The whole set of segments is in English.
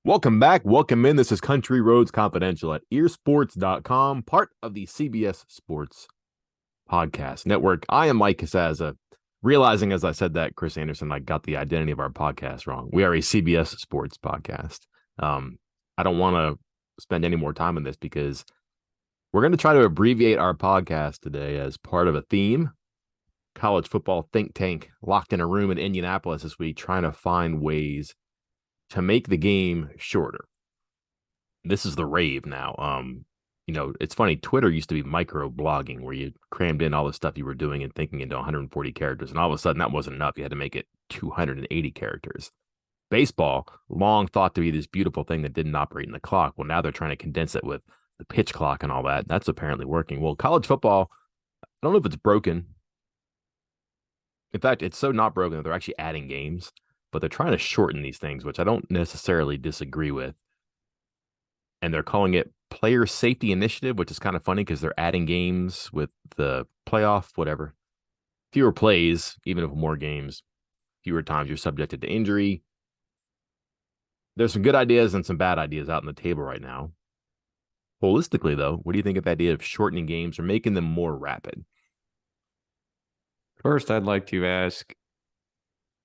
Welcome back. Welcome in. This is Country Roads Confidential at earsports.com, part of the CBS Sports Podcast Network. I am Mike Casaza. Realizing as I said that, Chris Anderson, I got the identity of our podcast wrong. We are a CBS Sports podcast. I don't want to spend any more time on this because we're going to try to abbreviate our podcast today as part of a theme. College football think tank locked in a room in Indianapolis this week, trying to find ways to make the game shorter. This is the rave now. It's funny. Twitter used to be micro blogging where you crammed in all the stuff you were doing and thinking into 140 characters. And all of a sudden that wasn't enough. You had to make it 280 characters. Baseball, long thought to be this beautiful thing that didn't operate in the clock. Well, now they're trying to condense it with the pitch clock and all that. That's apparently working. Well, college football, I don't know if it's broken. In fact, it's so not broken that they're actually adding games, but they're trying to shorten these things, which I don't necessarily disagree with. And they're calling it Player Safety Initiative, which is kind of funny because they're adding games with the playoff, whatever. Fewer plays, even if more games, fewer times you're subjected to injury. There's some good ideas and some bad ideas out on the table right now. Holistically, though, what do you think of the idea of shortening games or making them more rapid? First, I'd like to ask,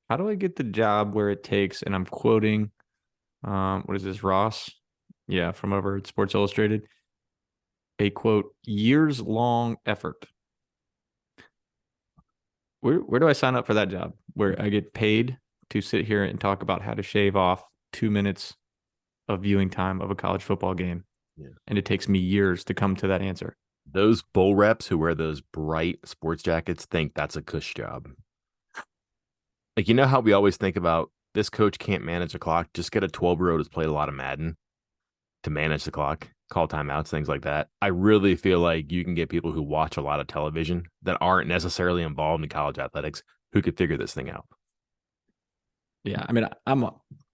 how do I get the job where it takes, and I'm quoting, what is this, Ross? Yeah, from over at Sports Illustrated, a quote, years-long effort. Where do I sign up for that job? Where I get paid to sit here and talk about how to shave off 2 minutes of viewing time of a college football game. Yeah. And it takes me years to come to that answer. Those bowl reps who wear those bright sports jackets think that's a cush job. Like, you know how we always think about this coach can't manage the clock? Just get a 12-year-old who's played a lot of Madden to manage the clock, call timeouts, things like that. I really feel like you can get people who watch a lot of television that aren't necessarily involved in college athletics who could figure this thing out. Yeah, I mean,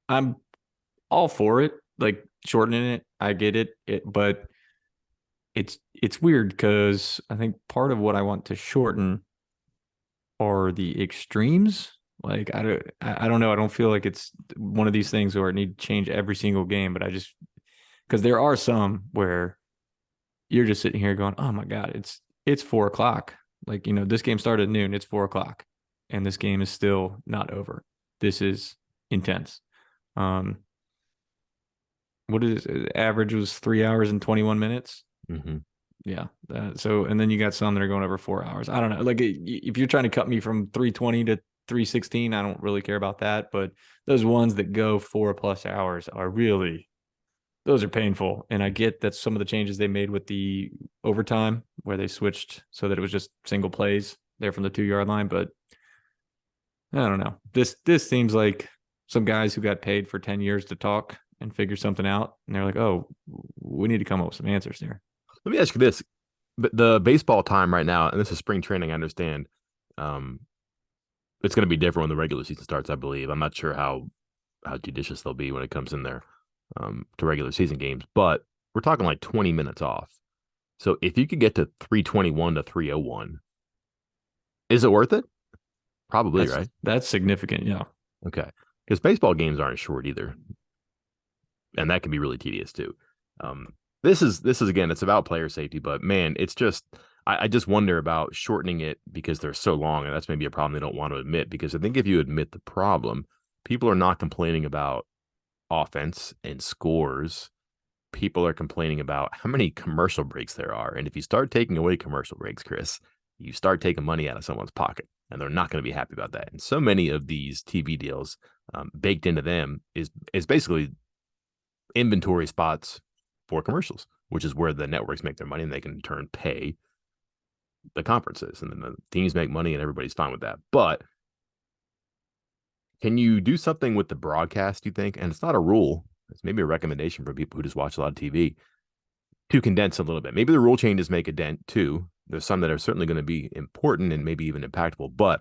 I'm all for it, like shortening it. I get it, but it's weird because I think part of what I want to shorten are the extremes. Like I don't know. I don't feel like it's one of these things where it need to change every single game, but I just because there are some where you're just sitting here going, oh my God, it's 4:00. Like, this game started at noon, it's 4:00, and this game is still not over. This is intense. What is it? Average was 3 hours and 21 minutes. Mm-hmm. Yeah. So, and then you got some that are going over 4 hours. I don't know. Like if you're trying to cut me from 320 to 316, I don't really care about that. But those ones that go 4+ hours are really, those are painful. And I get that some of the changes they made with the overtime where they switched so that it was just single plays there from the 2-yard line. But I don't know. This seems like some guys who got paid for 10 years to talk and figure something out. And they're like, oh, we need to come up with some answers here. Let me ask you this. The baseball time right now, and this is spring training, I understand. It's going to be different when the regular season starts, I believe. I'm not sure how judicious they'll be when it comes in there to regular season games, but we're talking like 20 minutes off. So if you could get to 321 to 301, is it worth it? Probably, right? That's significant, yeah. Okay. Because baseball games aren't short either. And that can be really tedious too. This is again, it's about player safety, but man, it's just I just wonder about shortening it because they're so long, and that's maybe a problem they don't want to admit, because I think if you admit the problem, people are not complaining about offense and scores. People are complaining about how many commercial breaks there are. And if you start taking away commercial breaks, Chris, you start taking money out of someone's pocket, and they're not going to be happy about that. And so many of these TV deals baked into them is basically inventory spots for commercials, which is where the networks make their money, and they can in turn pay the conferences, and then the teams make money and everybody's fine with that. But can you do something with the broadcast, you think? And it's not a rule. It's maybe a recommendation for people who just watch a lot of TV to condense a little bit. Maybe the rule changes make a dent too. There's some that are certainly going to be important and maybe even impactful, but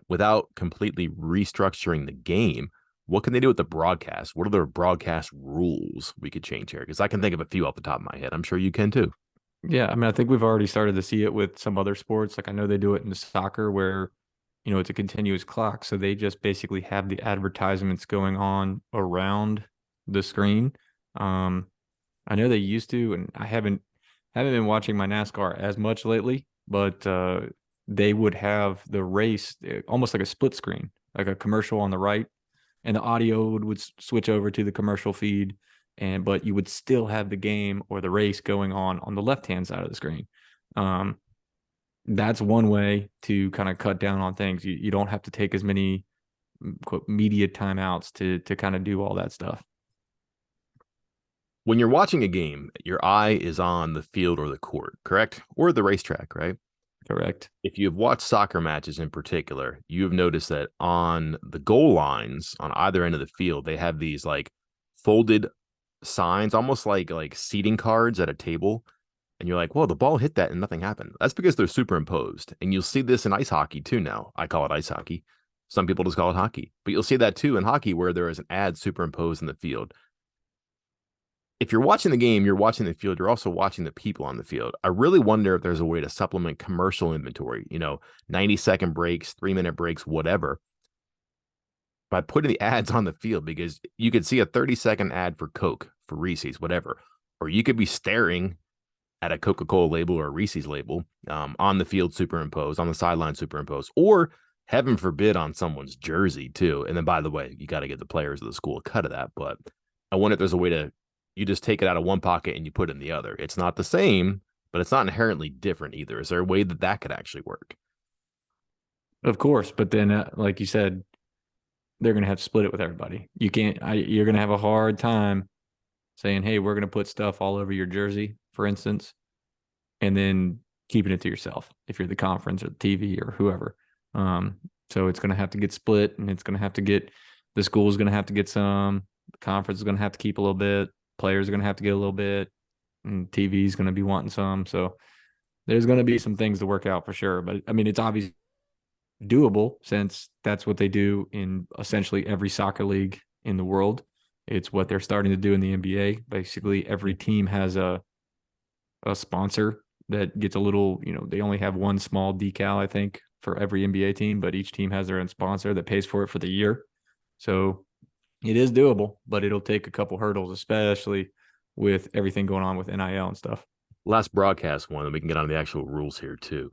without completely restructuring the game, what can they do with the broadcast? What are the broadcast rules we could change here? Because I can think of a few off the top of my head. I'm sure you can too. Yeah, I mean, I think we've already started to see it with some other sports. Like I know they do it in soccer where, it's a continuous clock. So they just basically have the advertisements going on around the screen. Um, I know they used to, and I haven't been watching my NASCAR as much lately, but they would have the race almost like a split screen, like a commercial on the right, and the audio would switch over to the commercial feed, and but you would still have the game or the race going on the left hand side of the screen. Um, that's one way to kind of cut down on things. You don't have to take as many quote media timeouts to kind of do all that stuff. When you're watching a game, your eye is on the field or the court, correct? Or the racetrack, right? Correct. If you've watched soccer matches in particular, you've noticed that on the goal lines on either end of the field, they have these like folded signs, almost like seating cards at a table. And you're like, well, the ball hit that and nothing happened. That's because they're superimposed. And you'll see this in ice hockey too now. I call it ice hockey. Some people just call it hockey. But you'll see that too in hockey where there is an ad superimposed in the field. If you're watching the game, you're watching the field, you're also watching the people on the field. I really wonder if there's a way to supplement commercial inventory, 90-second breaks, 3-minute breaks, whatever, by putting the ads on the field, because you could see a 30-second ad for Coke, for Reese's, whatever. Or you could be staring at a Coca-Cola label or a Reese's label on the field superimposed, on the sideline superimposed, or heaven forbid on someone's jersey too. And then, by the way, you got to give the players of the school a cut of that. But I wonder if there's a way to, you just take it out of one pocket and you put it in the other. It's not the same, but it's not inherently different either. Is there a way that that could actually work? Of course, but then like you said, they're going to have to split it with everybody. You can't. You're going to have a hard time saying, "Hey, we're going to put stuff all over your jersey," for instance, and then keeping it to yourself if you're the conference or the TV or whoever. Um, so it's going to have to get split, and it's going to have to get the school is going to have to get some. The conference is going to have to keep a little bit. Players are going to have to get a little bit, and TV is going to be wanting some. So there's going to be some things to work out for sure. But I mean, it's obviously doable since that's what they do in essentially every soccer league in the world. It's what they're starting to do in the NBA. Basically, every team has a sponsor that gets a little, they only have one small decal, I think, for every NBA team, but each team has their own sponsor that pays for it for the year. So it is doable, but it'll take a couple hurdles, especially with everything going on with NIL and stuff. Last broadcast one, and we can get on the actual rules here too.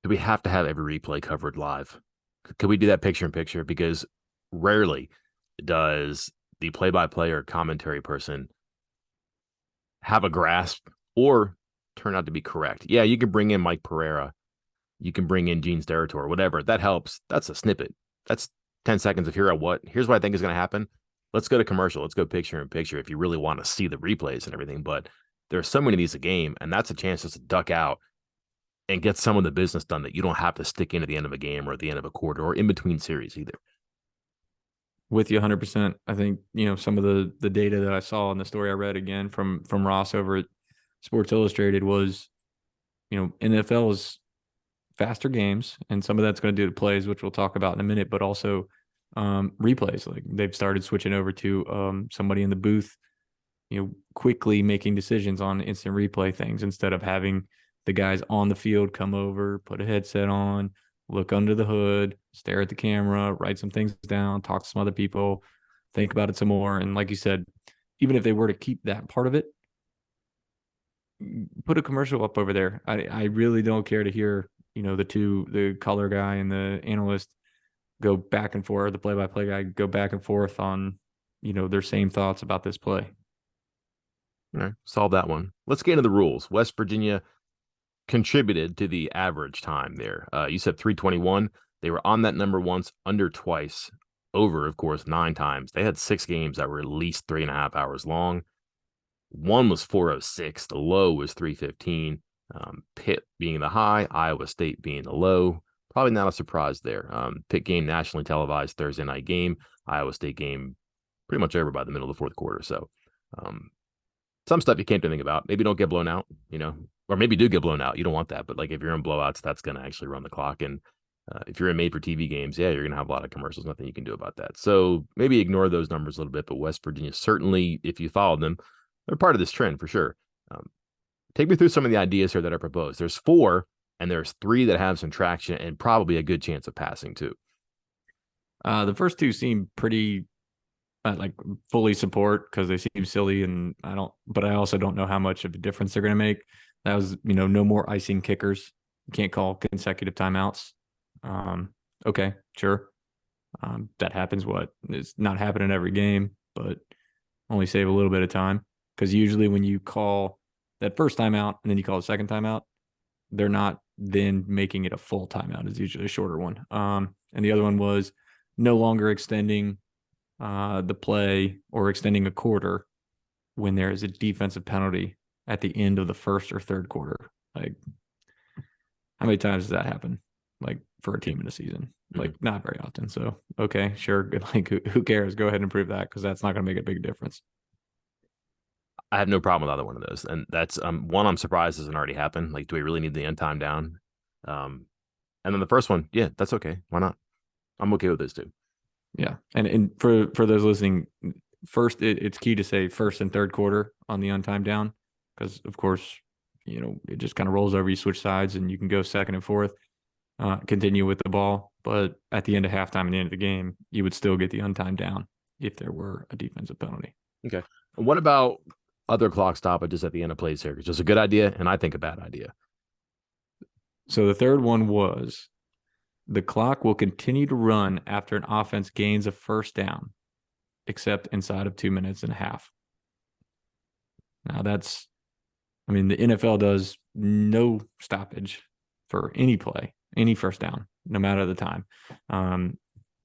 Do we have to have every replay covered live? Could we do that picture in picture? Because rarely does the play-by-play or commentary person have a grasp or turn out to be correct. Yeah, you can bring in Mike Pereira. You can bring in Gene Steratore, whatever. That helps. That's a snippet. That's 10 seconds of here's what I think is going to happen. Let's go to commercial. Let's go picture in picture if you really want to see the replays and everything. But there's so many of these a game, and that's a chance just to duck out and get some of the business done that you don't have to stick into the end of a game or at the end of a quarter or in between series either. With you 100%. I think, some of the data that I saw in the story I read again from Ross over at Sports Illustrated was, NFL is faster games, and some of that's going to do the plays, which we'll talk about in a minute, but also replays. Like they've started switching over to somebody in the booth, quickly making decisions on instant replay things instead of having the guys on the field come over, put a headset on, look under the hood, stare at the camera, write some things down, talk to some other people, think about it some more. And like you said, even if they were to keep that part of it, put a commercial up over there. I really don't care to hear, the color guy and the analyst go back and forth, the play-by-play guy go back and forth on, their same thoughts about this play. All right, solve that one. Let's get into the rules. West Virginia contributed to the average time there. You said 321. They were on that number once, under twice, over, of course, 9 times. They had 6 games that were at least 3.5 hours long. One was 406. The low was 315. Pitt being the high, Iowa State being the low. Probably not a surprise there. Pitt game nationally televised Thursday night game. Iowa State game pretty much over by the middle of the fourth quarter. So some stuff you can't do anything about. Maybe don't get blown out, or maybe do get blown out. You don't want that. But like if you're in blowouts, that's going to actually run the clock. And if you're in made for TV games, yeah, you're going to have a lot of commercials. Nothing you can do about that. So maybe ignore those numbers a little bit. But West Virginia, certainly, if you followed them, they're part of this trend for sure. Take me through some of the ideas here that are proposed. There's 4, and there's 3 that have some traction and probably a good chance of passing too. The first 2 seem pretty like fully support because they seem silly, and but I also don't know how much of a difference they're going to make. That was, no more icing kickers. You can't call consecutive timeouts. Um, okay, sure. That happens. It's not happening every game, but only save a little bit of time because usually when you call that first timeout and then you call the second timeout, they're not then making it a full timeout. It's usually a shorter one. And the other one was no longer extending the play or extending a quarter when there is a defensive penalty at the end of the first or third quarter. Like, how many times does that happen? Like for a team in a season? Mm-hmm. Like, not very often. So, okay, sure. Like, who cares? Go ahead and prove that because that's not going to make a big difference. I have no problem with either one of those, and that's one I'm surprised doesn't already happen. Like, do we really need the end time down? Um, and then the first one, yeah, that's okay. Why not? I'm okay with those two. Yeah, and for those listening, first it's key to say first and third quarter on the untimed down because of course it just kind of rolls over. You switch sides and you can go second and fourth, continue with the ball. But at the end of halftime and the end of the game, you would still get the untimed down if there were a defensive penalty. Okay. And what about other clock stoppages at the end of plays here? It's just a good idea, and I think a bad idea. So the third one was the clock will continue to run after an offense gains a first down, except inside of 2 minutes and a half. Now the NFL does no stoppage for any play, any first down, no matter the time.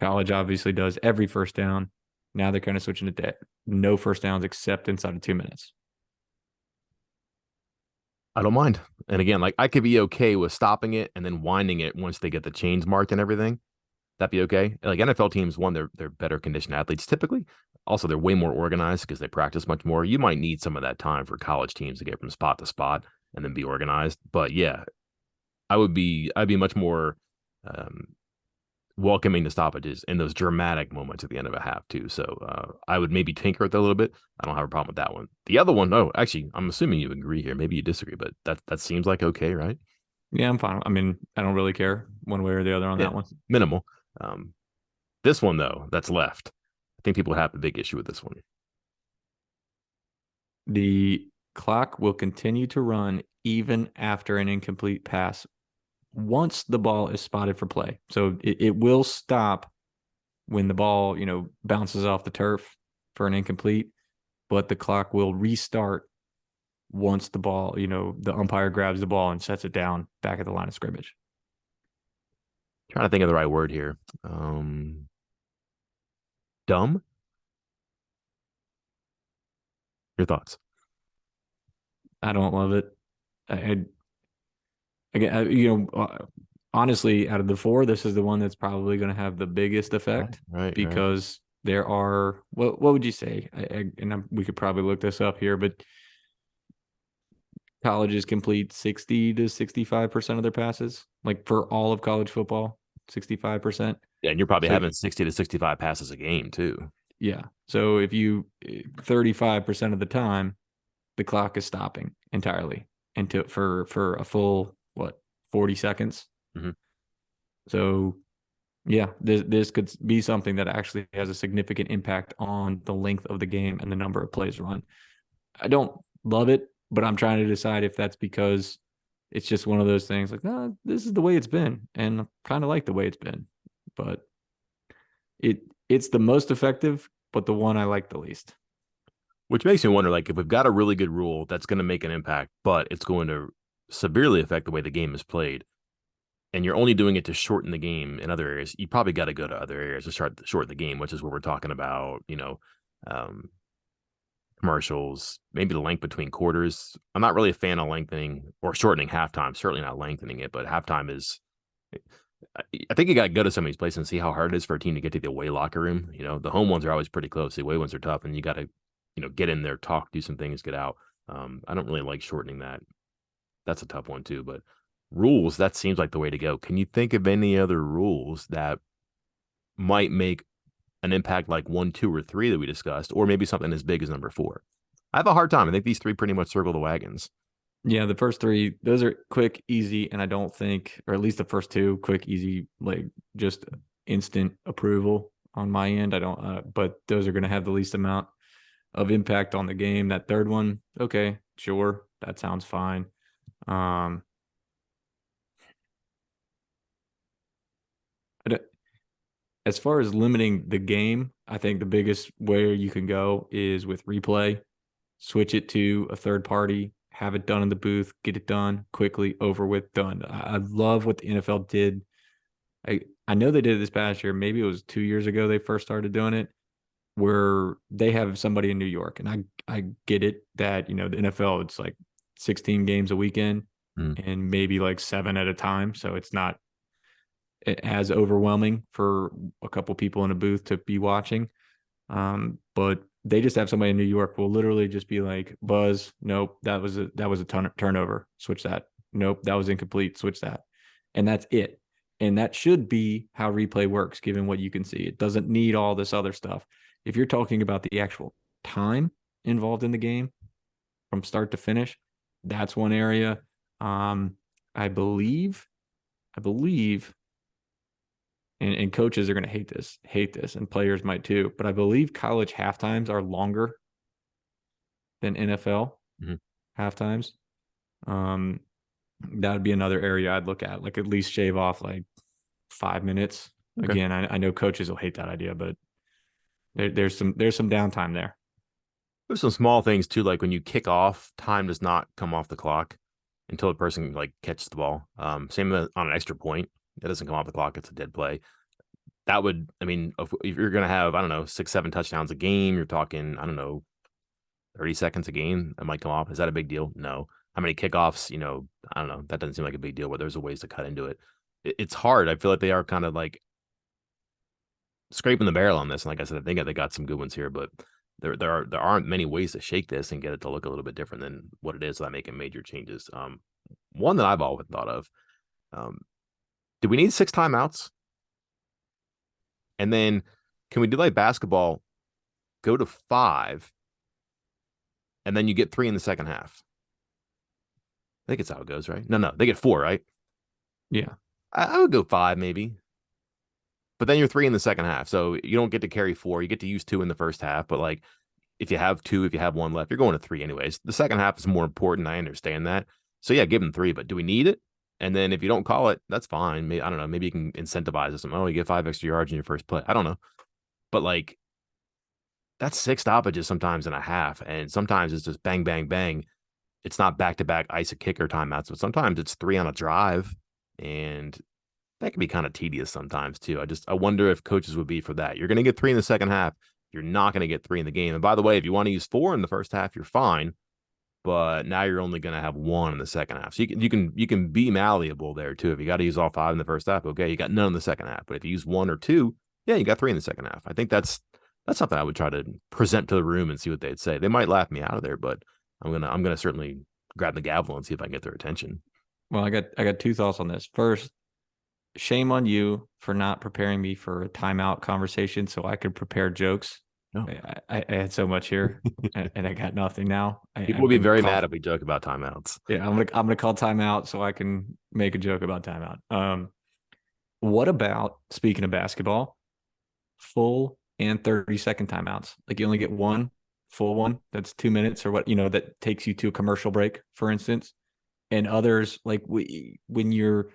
College obviously does every first down. Now they're kind of switching to no first downs except inside of 2 minutes. I don't mind. And again, like I could be okay with stopping it and then winding it once they get the chains marked and everything. That'd be okay. Like NFL teams, one, they're better conditioned athletes typically. Also, they're way more organized because they practice much more. You might need some of that time for college teams to get from spot to spot and then be organized. But yeah, I'd be much more um, welcoming the stoppages in those dramatic moments at the end of a half too. So I would maybe tinker with it a little bit. I don't have a problem with that one. The other one, no, actually, I'm assuming you agree here. Maybe you disagree, but that seems like okay, right? Yeah, I'm fine. I mean, I don't really care one way or the other on Yeah, that one. minimal. Um, this one though, that's left. I think people have a big issue with this one. The clock will continue to run even after an incomplete pass once the ball is spotted for play. So it will stop when the ball, bounces off the turf for an incomplete, but the clock will restart once the ball, the umpire grabs the ball and sets it down back at the line of scrimmage. Trying to think of the right word here. Dumb. Your thoughts? I don't love it. I again, honestly, out of the four, this is the one that's probably going to have the biggest effect Right. because there are what would you say? We could probably look this up here, but colleges complete 60 to 65% of their passes, like for all of college football, 65%. Yeah, and you're probably So having 60 to 65 passes a game too. yeah, so if you 35% of the time, the clock is stopping entirely into for a full 40 seconds. Mm-hmm. So yeah, this could be something that actually has a significant impact on the length of the game and the number of plays run. I don't love it, but I'm trying to decide if that's because it's just one of those things like, no, this is the way it's been, and I kind of like the way it's been, but it's the most effective, but the one I like the least. Which makes me wonder, like, if we've got a really good rule that's going to make an impact, but it's going to severely affect the way the game is played, and you're only doing it to shorten the game in other areas, you probably got to go to other areas to shorten the game, which is what we're talking about. Um, commercials, maybe the length between quarters. I'm not really a fan of lengthening or shortening halftime. Certainly not lengthening it, but halftime is. I think you got to go to some of these places and see how hard it is for a team to get to the away locker room. The home ones are always pretty close. The away ones are tough, and you got to, get in there, talk, do some things, get out. I don't really like shortening that. That's a tough one too. But rules, that seems like the way to go. Can you think of any other rules that might make an impact like 1, 2, or 3 that we discussed, or maybe something as big as number 4? I have a hard time. I think these 3 pretty much circle the wagons. Yeah, the first three, those are quick, easy, and I don't think, or at least the first two, quick, easy, like just instant approval. on my end. I don't, but those are going to have the least amount of impact on the game. That third one, okay, sure, that sounds fine. Um, as far as limiting the game, I think the biggest way you can go is with replay. Switch it to a third party, have it done in the booth, get it done quickly, over with, done. I love what the NFL did. I know they did it this past year. Maybe it was 2 years ago they first started doing it, where they have somebody in New York, and I get it that the NFL, it's like 16 games a weekend and maybe like 7 at a time, so it's not as overwhelming for a couple people in a booth to be watching. But they just have somebody in New York will literally just be like, Buzz, nope, that was a turnover. Switch that. Nope, that was incomplete. Switch that. And that's it. And that should be how replay works, given what you can see. It doesn't need all this other stuff. If you're talking about the actual time involved in the game from start to finish, that's one area. I believe, and coaches are going to hate this, and players might too, but I believe college halftimes are longer than NFL halftimes. That would be another area I'd look at, like at least shave off like 5 minutes. Okay. Again, I know coaches will hate that idea, but there's some downtime there. There's some small things too, like when you kick off, time does not come off the clock until a person like catches the ball. Same on an extra point. That doesn't come off the clock. It's a dead play. That would, I mean, if you're going to have, I don't know, 6-7 touchdowns a game, you're talking, I don't know, 30 seconds a game that might come off. Is that a big deal? No. How many kickoffs? I don't know. That doesn't seem like a big deal, but there's ways to cut into it. It's hard. I feel like they are kind of like scraping the barrel on this. And like I said, I think they got some good ones here, but there aren't many ways to shake this and get it to look a little bit different than what it is without making major changes. One that I've always thought of, do we need 6 timeouts? And then can we do like basketball, go to 5, and then you get 3 in the second half? I think it's how it goes, right? No, they get 4, right? Yeah. I would go 5 maybe. But then you're 3 in the second half. So you don't get to carry 4. You get to use 2 in the first half. But like if you have 2, if you have 1 left, you're going to 3 anyways. The second half is more important. I understand that. So yeah, give them 3. But do we need it? And then if you don't call it, that's fine. Maybe, I don't know. Maybe you can incentivize us. Oh, you get 5 extra yards in your first play. I don't know. But like that's 6 stoppages sometimes in a half. And sometimes it's just bang, bang, bang. It's not back-to-back ice a kicker timeouts, but sometimes it's 3 on a drive. And that can be kind of tedious sometimes too. I wonder if coaches would be for that. You're going to get 3 in the second half. You're not going to get 3 in the game. And by the way, if you want to use 4 in the first half, you're fine. But now you're only going to have 1 in the second half. So you can be malleable there too. If you got to use all 5 in the first half, okay, you got none in the second half. But if you use 1 or 2, yeah, you got 3 in the second half. I think that's something I would try to present to the room and see what they'd say. They might laugh me out of there, but I'm gonna certainly grab the gavel and see if I can get their attention. Well, I got 2 thoughts on this. First, shame on you for not preparing me for a timeout conversation so I could prepare jokes. No. I had so much here and I got nothing now. People will be very mad if we joke about timeouts. Yeah, I'm gonna call timeout so I can make a joke about timeout. What about, speaking of basketball, full and 30-second timeouts? Like you only get one full one that's 2 minutes or what, that takes you to a commercial break, for instance. And others, like when you're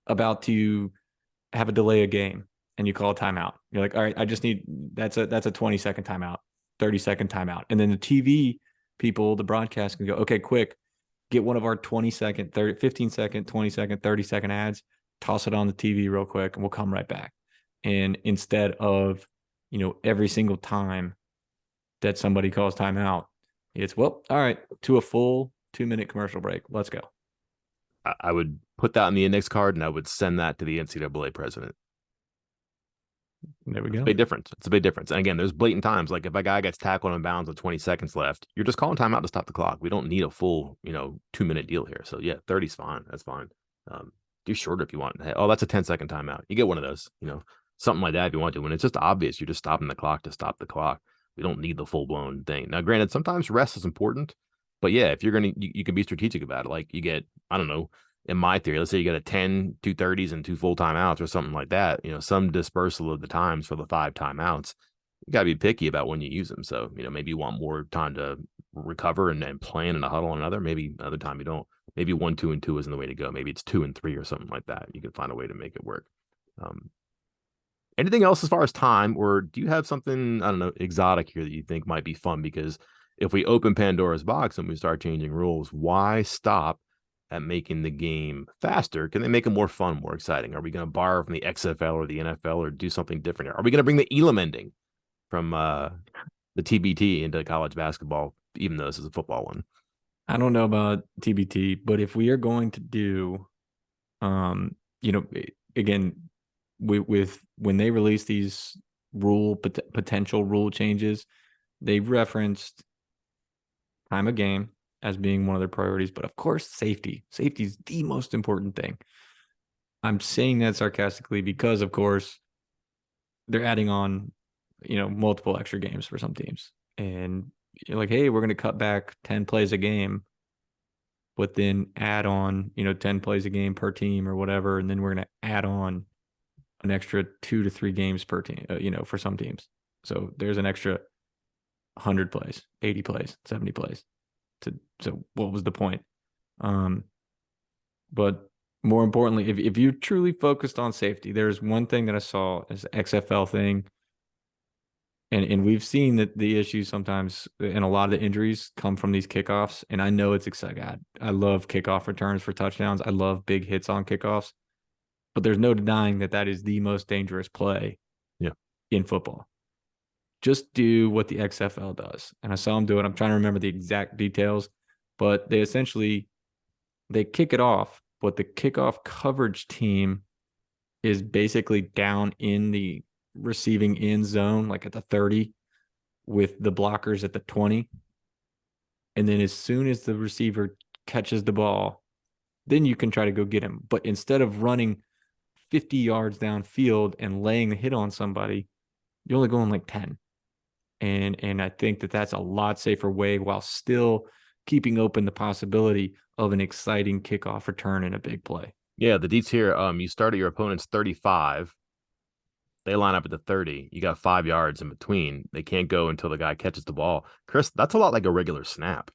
about to have a delay a game and you call a timeout, you're like, all right, I just need, that's a 20-second timeout, 30-second timeout. And then the TV people, the broadcast can go, okay, quick, get one of our 20-second, 30, 15-second, 20-second, 30-second ads, toss it on the TV real quick, and we'll come right back. And instead of, every single time that somebody calls timeout, it's, well, all right, to a full 2-minute commercial break. Let's go. I would put that on the index card and I would send that to the NCAA president. There we go. It's a big difference. It's a big difference. And again, there's blatant times. Like if a guy gets tackled in bounds with 20 seconds left, you're just calling timeout to stop the clock. We don't need a full, 2-minute deal here. So yeah, 30's fine. That's fine. Do shorter if you want. Hey, oh, that's a 10-second timeout. You get one of those, something like that if you want to. When it's just obvious, you're just stopping the clock to stop the clock. We don't need the full-blown thing. Now, granted, sometimes rest is important. But yeah, if you're you can be strategic about it. Like you get, I don't know, in my theory, let's say you got a 10, 2 30s, and 2 full timeouts or something like that, some dispersal of the times for the 5 timeouts. You got to be picky about when you use them. So, maybe you want more time to recover and plan in a huddle on another. Maybe another time you don't. Maybe 1, 2, and 2 isn't the way to go. Maybe it's 2 and 3 or something like that. You can find a way to make it work. Um, Anything else as far as time, or do you have something, I don't know, exotic here that you think might be fun? Because if we open Pandora's box and we start changing rules, why stop at making the game faster? Can they make it more fun, more exciting? Are we going to borrow from the XFL or the NFL or do something different? Are we going to bring the Elam ending from the TBT into college basketball, even though this is a football one? I don't know about TBT, but if we are going to do, you know, again, with when they release these potential rule changes, they referenced time of game as being one of their priorities, but of course, safety. Safety is the most important thing. I'm saying that sarcastically because, of course, they're adding on, multiple extra games for some teams. And you're like, hey, we're going to cut back 10 plays a game, but then add on, 10 plays a game per team or whatever. And then we're going to add on an extra 2 to 3 games per team, for some teams. So there's an extra 100 plays, 80 plays, 70 plays. So what was the point? But more importantly, if you truly focused on safety, there's one thing that I saw as XFL thing. And we've seen that the issues sometimes and a lot of the injuries come from these kickoffs. And I know it's exciting. I love kickoff returns for touchdowns. I love big hits on kickoffs. But there's no denying that is the most dangerous play in football. Just do what the XFL does. And I saw them do it. I'm trying to remember the exact details, but they kick it off, but the kickoff coverage team is basically down in the receiving end zone, like at the 30, with the blockers at the 20. And then as soon as the receiver catches the ball, then you can try to go get him. But instead of running 50 yards downfield and laying the hit on somebody, you're only going like 10. And I think that's a lot safer way while still keeping open the possibility of an exciting kickoff return and a big play. Yeah, the deets here, you start at your opponent's 35. They line up at the 30. You got 5 yards in between. They can't go until the guy catches the ball. Chris, that's a lot like a regular snap.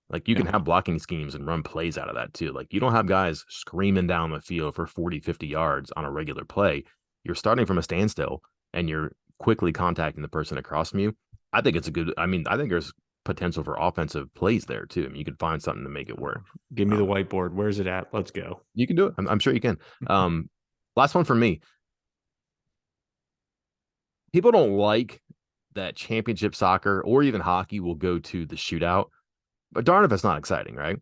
Like you can have blocking schemes and run plays out of that too. Like you don't have guys screaming down the field for 40, 50 yards on a regular play. You're starting from a standstill and you're quickly contacting the person across from you. I think I think there's potential for offensive plays there too. I mean, you could find something to make it work. Give me the whiteboard. Where's it at? Let's go. You can do it. I'm sure you can. Last one for me. People don't like that championship soccer or even hockey will go to the shootout, but darn if it's not exciting, right?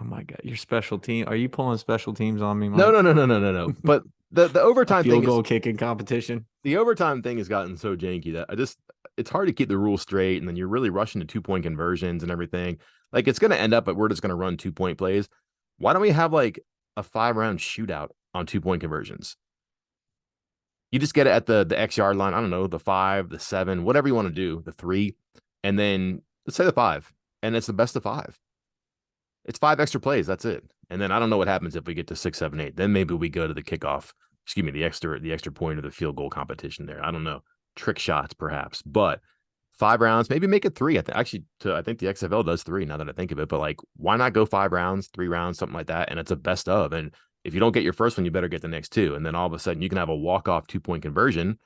Oh my God, your special team. Are you pulling special teams on me, Mike? No. But the overtime field thing goal kicking competition. The overtime thing has gotten so janky that it's hard to keep the rules straight, and then you're really rushing to 2-point conversions and everything. Like it's going to end up, but we're just going to run 2-point plays. Why don't we have like a 5-round shootout on 2-point conversions? You just get it at the X yard line. I don't know, the 5, the 7, whatever you want to do, the 3, and then let's say the 5, and it's the best of 5. It's 5 extra plays. That's it. And then I don't know what happens if we get to 6, 7, 8. Then maybe we go to the kickoff. Excuse me, the extra point of the field goal competition there. I don't know. Trick shots, perhaps. But 5 rounds, maybe make it 3. I think the XFL does 3 now that I think of it. But like, why not go 5 rounds, 3 rounds, something like that? And it's a best of. And if you don't get your first one, you better get the next 2. And then all of a sudden you can have a walk-off 2-point conversion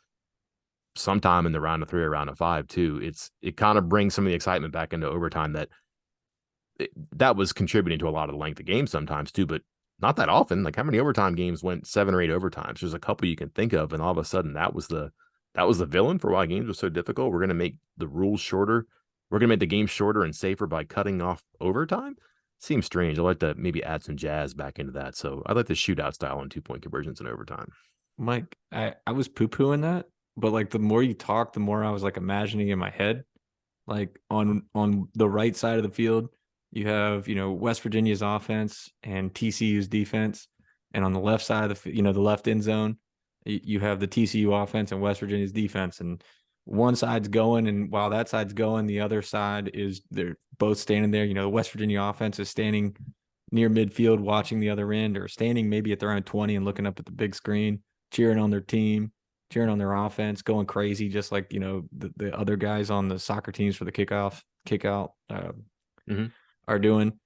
sometime in the round of 3 or round of 5 too. It kind of brings some of the excitement back into overtime that was contributing to a lot of the length of games sometimes too, but not that often. Like how many overtime games went 7 or 8 overtimes? There's a couple you can think of, and all of a sudden that was the villain for why games were so difficult. We're going to make the rules shorter. We're going to make the game shorter and safer by cutting off overtime. Seems strange. I'd like to maybe add some jazz back into that. So I like the shootout style on 2-point conversions in overtime. Mike, I was poo-pooing that, but like the more you talk, the more I was like imagining in my head, like on the right side of the field, you have, West Virginia's offense and TCU's defense. And on the left side of the left end zone, you have the TCU offense and West Virginia's defense. And one side's going, and while that side's going, the other side they're both standing there. The West Virginia offense is standing near midfield watching the other end, or standing maybe at their own 20 and looking up at the big screen, cheering on their team, cheering on their offense, going crazy, just like, the other guys on the soccer teams for the kickout Mm-hmm. are doing.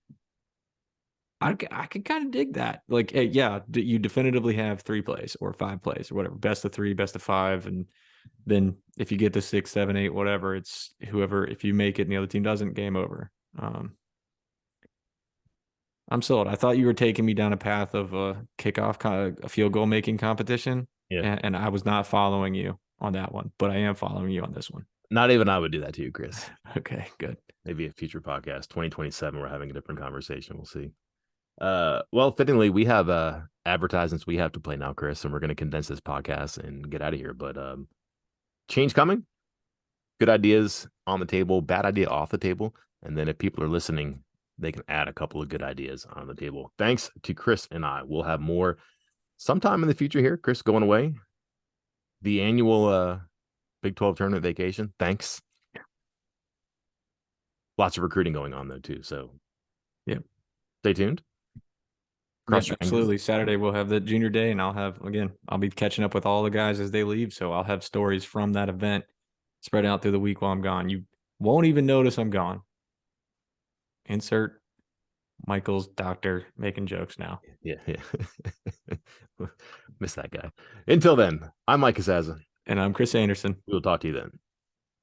I could kind of dig that. Like, hey, yeah, you definitively have 3 plays or 5 plays or whatever, best of 3, best of 5. And then if you get to 6, 7, 8, whatever, it's whoever, if you make it and the other team doesn't, game over. I'm sold. I thought you were taking me down a path of a a field goal making competition, Yeah. and I was not following you on that one, but I am following you on this one. Not even I would do that to you, Chris. Okay, good. Maybe a future podcast, 2027, we're having a different conversation. We'll see. Well, fittingly, we have advertisements we have to play now, Chris, and we're going to condense this podcast and get out of here. But change coming, good ideas on the table, bad idea off the table. And then if people are listening, they can add a couple of good ideas on the table. Thanks to Chris and I. We'll have more sometime in the future here. Chris going away. The annual Big 12 tournament vacation. Thanks. Lots of recruiting going on, though, too. So, yeah, stay tuned. Yes, absolutely. Saturday we'll have the junior day, and I'll be catching up with all the guys as they leave. So I'll have stories from that event spread out through the week while I'm gone. You won't even notice I'm gone. Insert Michael's doctor making jokes now. Yeah. Miss that guy. Until then, I'm Mike Casaza. And I'm Chris Anderson. We'll talk to you then.